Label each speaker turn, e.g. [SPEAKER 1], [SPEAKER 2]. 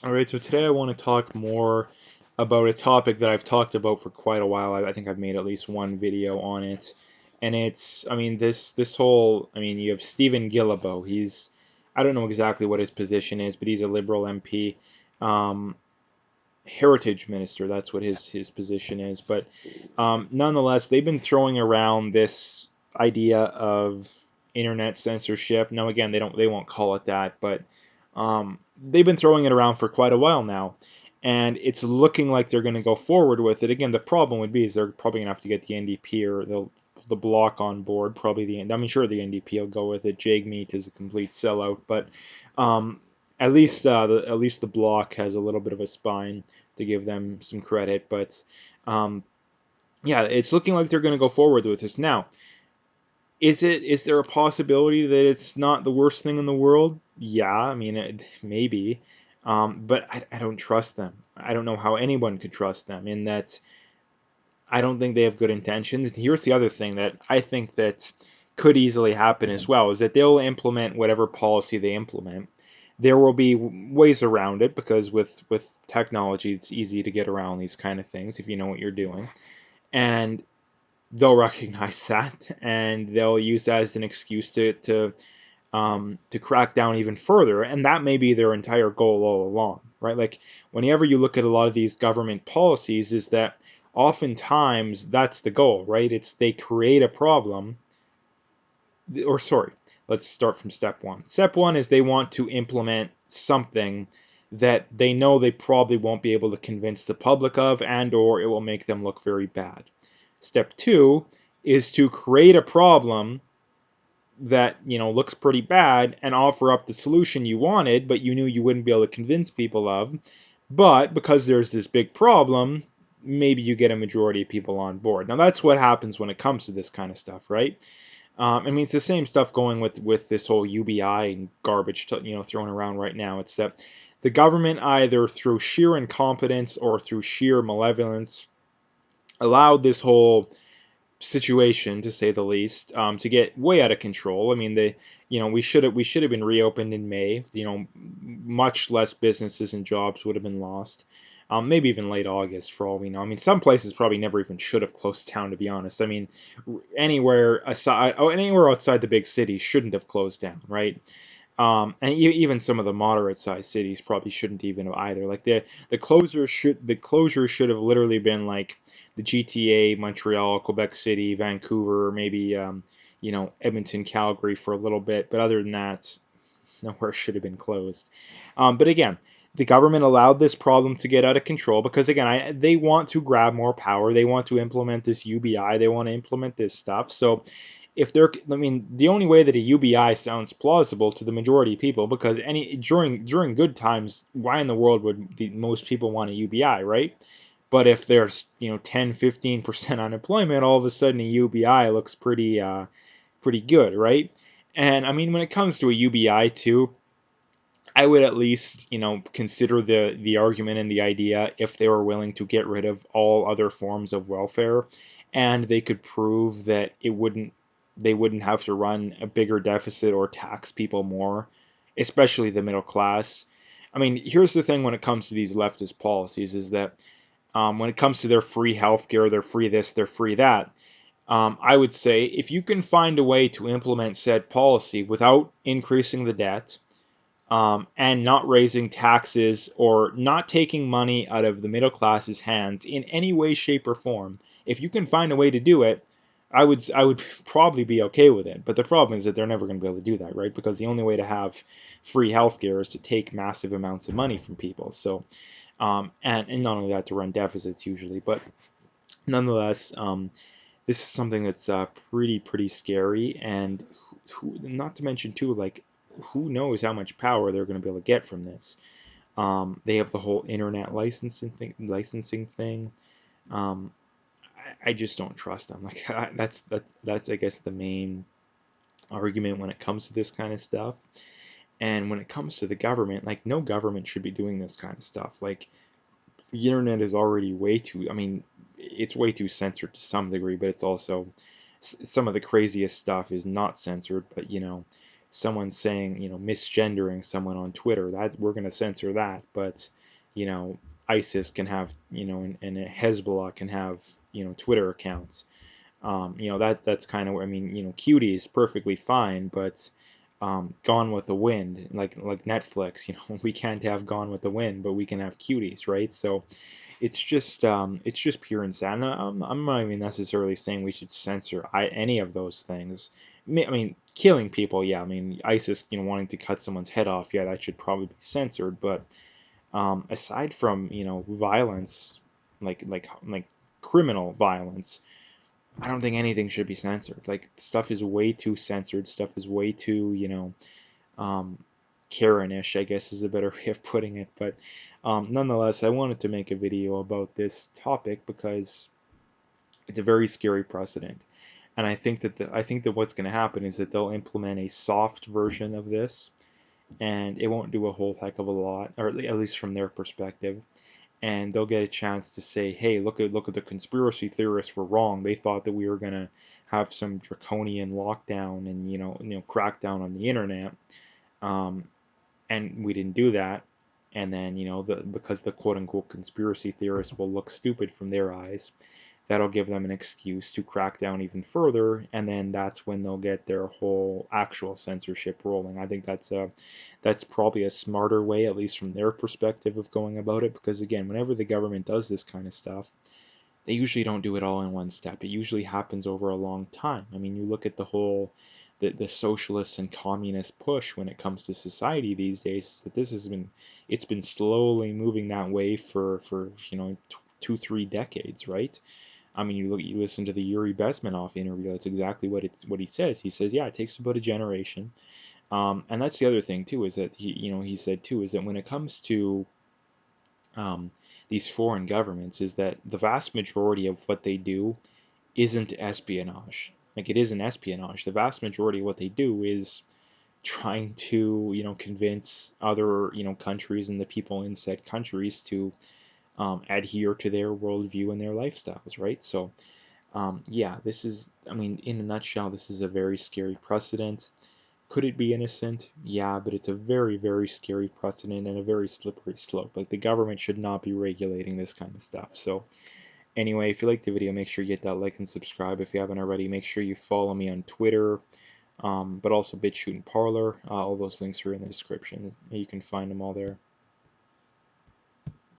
[SPEAKER 1] All right, so today I want to talk more about a topic that I've talked about for quite a while. I think I've made at least one video on it, and it's, I mean, this whole, I mean, you have Stephen Guillebeau. I don't know exactly what his position is, but he's a Liberal MP, um, heritage minister. That's what his position is. But nonetheless, they've been throwing around this idea of internet censorship. Now, again, they won't call it that, but they've been throwing it around for quite a while now, and it's looking like they're going to go forward with it. Again, the problem would be is they're probably going to have to get the NDP or the bloc on board. Probably I'm sure the NDP will go with it. Jagmeet is a complete sellout, but um, at least the bloc has a little bit of a spine to give them some credit. But um, yeah, it's looking like they're going to go forward with this now. Is there a possibility that it's not the worst thing in the world? Yeah, I mean, maybe. But I don't trust them. I don't know how anyone could trust them in that I don't think they have good intentions. And here's the other thing that I think that could easily happen as well is that they'll implement whatever policy they implement. There will be ways around it because with technology it's easy to get around these kind of things if you know what you're doing. And they'll recognize that and they'll use that as an excuse to crack down even further, and that may be their entire goal all along, right? Like whenever you look at a lot of these government policies, is that oftentimes that's the goal, right? It's they create a problem, or sorry, let's start from step one. Step one is they want to implement something that they know they probably won't be able to convince the public of, and or it will make them look very bad. Step two is to create a problem that looks pretty bad and offer up the solution you wanted but you knew you wouldn't be able to convince people of, but because there's this big problem, maybe you get a majority of people on board. Now that's what happens when it comes to this kind of stuff, right? I mean, it's the same stuff going with this whole UBI and garbage thrown around right now. It's that the government, either through sheer incompetence or through sheer malevolence, allowed this whole situation, to say the least, to get way out of control. I mean, we should have been reopened in May. Much less businesses and jobs would have been lost. Maybe even late August, for all we know. I mean, some places probably never even should have closed down, to be honest. I mean, anywhere outside the big cities shouldn't have closed down, right? And even some of the moderate sized cities probably shouldn't even have either. Like the closure should have literally been like the GTA, Montreal, Quebec City, Vancouver, maybe Edmonton, Calgary for a little bit. But other than that, nowhere should have been closed. But again, the government allowed this problem to get out of control because again, they want to grab more power. They want to implement this UBI. They want to implement this stuff. So if they're, I mean, the only way that a UBI sounds plausible to the majority of people, because during good times, why in the world would most people want a UBI, right? But if there's 10-15% unemployment, all of a sudden a UBI looks pretty good, right? And I mean, when it comes to a UBI too, I would at least, consider the argument and the idea if they were willing to get rid of all other forms of welfare, and they could prove that they wouldn't have to run a bigger deficit or tax people more, especially the middle class. I mean, here's the thing when it comes to these leftist policies is that when it comes to their free healthcare, their free this, their free that. I would say if you can find a way to implement said policy without increasing the debt, and not raising taxes or not taking money out of the middle class's hands in any way, shape, or form, if you can find a way to do it, I would probably be okay with it. But the problem is that they're never going to be able to do that, right? Because the only way to have free healthcare is to take massive amounts of money from people. So, and not only that, to run deficits usually, but nonetheless, this is something that's pretty scary, and not to mention too, like who knows how much power they're going to be able to get from this. They have the whole internet licensing thing. Um, I just don't trust them. Like that's I guess the main argument when it comes to this kind of stuff. And when it comes to the government, like no government should be doing this kind of stuff. Like the internet is already way too. I mean, it's way too censored to some degree, but it's also some of the craziest stuff is not censored. But someone saying, misgendering someone on Twitter, that we're going to censor that. But, ISIS can have, and Hezbollah can have, Twitter accounts. That's kind of, I mean, Cutie is perfectly fine, but Gone with the Wind, like Netflix, we can't have Gone with the Wind, but we can have Cuties, right? So it's just pure insanity. I'm not even necessarily saying we should censor any of those things. I mean, killing people, yeah. I mean, ISIS, wanting to cut someone's head off, yeah, that should probably be censored. But aside from violence, like criminal violence, I don't think anything should be censored. Like stuff is way too censored. Stuff is way too um, Karen-ish, I guess is a better way of putting it. But nonetheless, I wanted to make a video about this topic because it's a very scary precedent. And I think that what's going to happen is that they'll implement a soft version of this, and it won't do a whole heck of a lot, or at least from their perspective. And they'll get a chance to say, "Hey, look at the conspiracy theorists were wrong. They thought that we were going to have some draconian lockdown and crackdown on the internet." Um, and we didn't do that. And then because the quote unquote conspiracy theorists will look stupid from their eyes, that'll give them an excuse to crack down even further, and then that's when they'll get their whole actual censorship rolling. I think that's probably a smarter way, at least from their perspective, of going about it, because again, whenever the government does this kind of stuff, they usually don't do it all in one step. It usually happens over a long time. I mean, you look at the socialist and communist push when it comes to society these days, that it's been slowly moving that way for 2-3 decades, right? I mean, you listen to the Yuri Bezmenov interview. That's exactly what he says. He says, yeah, it takes about a generation. And that's the other thing too, is that he said too, is that when it comes to um, these foreign governments, is that the vast majority of what they do isn't espionage. Like it isn't espionage. The vast majority of what they do is trying to convince other countries and the people in said countries to adhere to their worldview and their lifestyles, right? So yeah, this is, I mean, in a nutshell, this is a very scary precedent. Could it be innocent? Yeah, but it's a very, very scary precedent and a very slippery slope. Like, the government should not be regulating this kind of stuff. So, anyway, if you liked the video, make sure you hit that like and subscribe. If you haven't already, make sure you follow me on Twitter, but also BitChute and Parler. All those links are in the description. You can find them all there.